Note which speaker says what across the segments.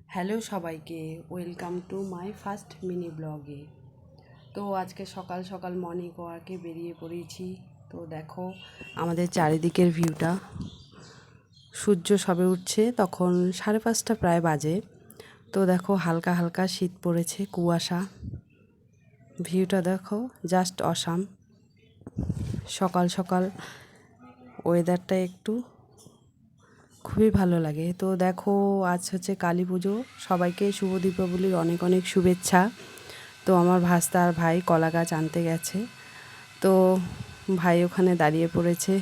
Speaker 1: Hello সবাইকে, welcome to my first mini ব্লগে। তো আজকে সকাল সকাল মর্নিং ওয়াকে বেরিয়ে পড়েছি। তো দেখো আমাদের চারিদিকের ভিউটা, সূর্য সবে উঠছে, তখন 5:30 প্রায় বাজে। তো দেখো হালকা হালকা শীত পড়েছে, কুয়াশা। ভিউটা দেখো, জাস্ট অসাম। সকাল সকাল ওয়েদারটা একটু খুবই ভালো লাগে। তো দেখো আজ হচ্ছে কালী পুজো, সবাইকে শুভ দীপাবলির অনেক অনেক শুভেচ্ছা। তো আমার ভাস্তা আর ভাই কলা গাছ আনতে গেছে, তো ভাই ওখানে দাঁড়িয়ে পড়েছে।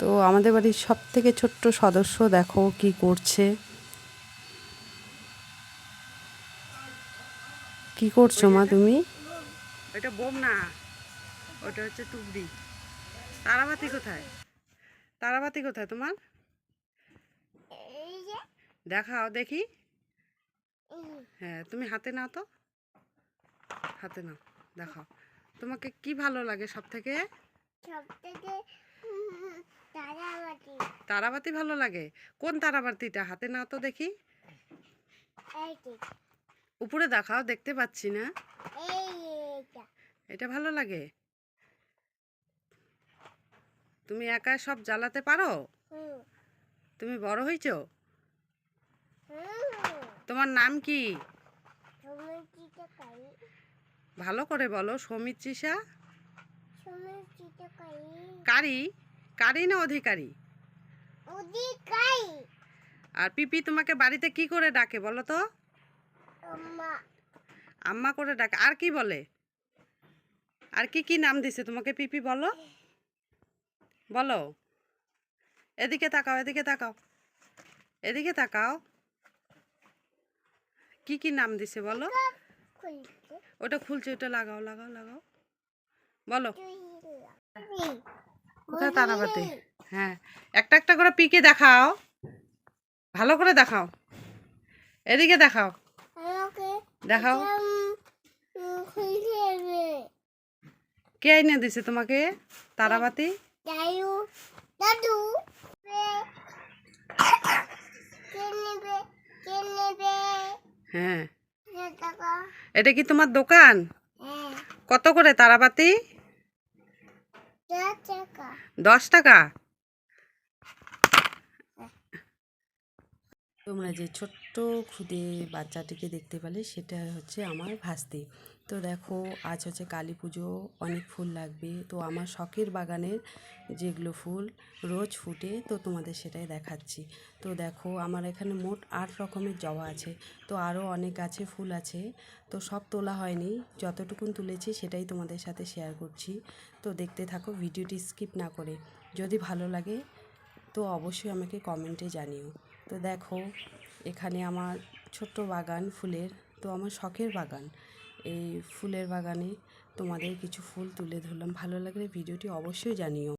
Speaker 1: তো আমাদের বাড়ির সব থেকে ছোট্ট সদস্য দেখো কি করছে। কি করছো মা তুমি?
Speaker 2: ওইটা বোম না, ওটা হচ্ছে টুকরি। তারাবাতি কোথায়? তারাবাতি কোথায় তোমার? দেখাও দেখি। হ্যাঁ, তুমি হাতে নাও তো, হাতে নাও, দেখাও। তোমাকে কি ভালো লাগে সব থেকে? তারাবাতি ভালো লাগে। কোন তারাবাতিটা? হাতে নাও তো দেখি। উপরে দেখাও, দেখতে পাচ্ছি না। এটা ভালো লাগে? তুমি একা সব জ্বালাতে পারো? তুমি বড় হয়েছো? তোমার নাম কি? ভালো করে বলো। সমিত্রিষা কারি? কারি না অধিকারী? আর পিপি তোমাকে বাড়িতে কি করে ডাকে বলো তো? আম্মা করে ডাকে। আর কি বলে? আর কি কি নাম দিছে তোমাকে পিপি? বলো বলো। এদিকে তাকাও, এদিকে তাকাও, এদিকে তাকাও। কি কি নাম দিছে বলো? ওটা খুলছে, ওটা লাগাও, লাগাও, লাগাও, বলো। কোথায় তারাবাতি? হ্যাঁ, একটা একটা করে পিকে দেখাও, ভালো করে দেখাও। এদিকে দেখাও, দেখাও। কে এনে দিছে তোমাকে তারাবাতি? হ্যাঁ, এটা কি তোমার দোকান? কত করে তারাবাতি? 10 টাকা।
Speaker 1: তোমরা যে ছোট্ট খুদে বাচ্চাটিকে দেখতে পেলে, সেটা হচ্ছে আমার ভাস্তি। তো দেখো আজ হচ্ছে কালী পুজো, অনেক ফুল লাগবে। তো আমার শখের বাগানের যেগুলো ফুল রোজ ফুটে, তো তোমাদের সেটাই দেখাচ্ছি। তো দেখো আমার এখানে মোট 8 রকমের জবা আছে। তো আরও অনেক গাছে ফুল আছে, তো সব তোলা হয়নি, যতটুকুন তুলেছি সেটাই তোমাদের সাথে শেয়ার করছি। তো দেখতে থাকো, ভিডিওটি স্কিপ না করে। যদি ভালো লাগে তো অবশ্যই আমাকে কমেন্টে জানিও। তো দেখো এখানে আমার ছোট্ট বাগান ফুলের, তো আমার শখের বাগান। এই ফুলের বাগানে তোমাদের কিছু ফুল তুলে ধরলাম। ভালো লাগলে ভিডিওটি অবশ্যই জানিও।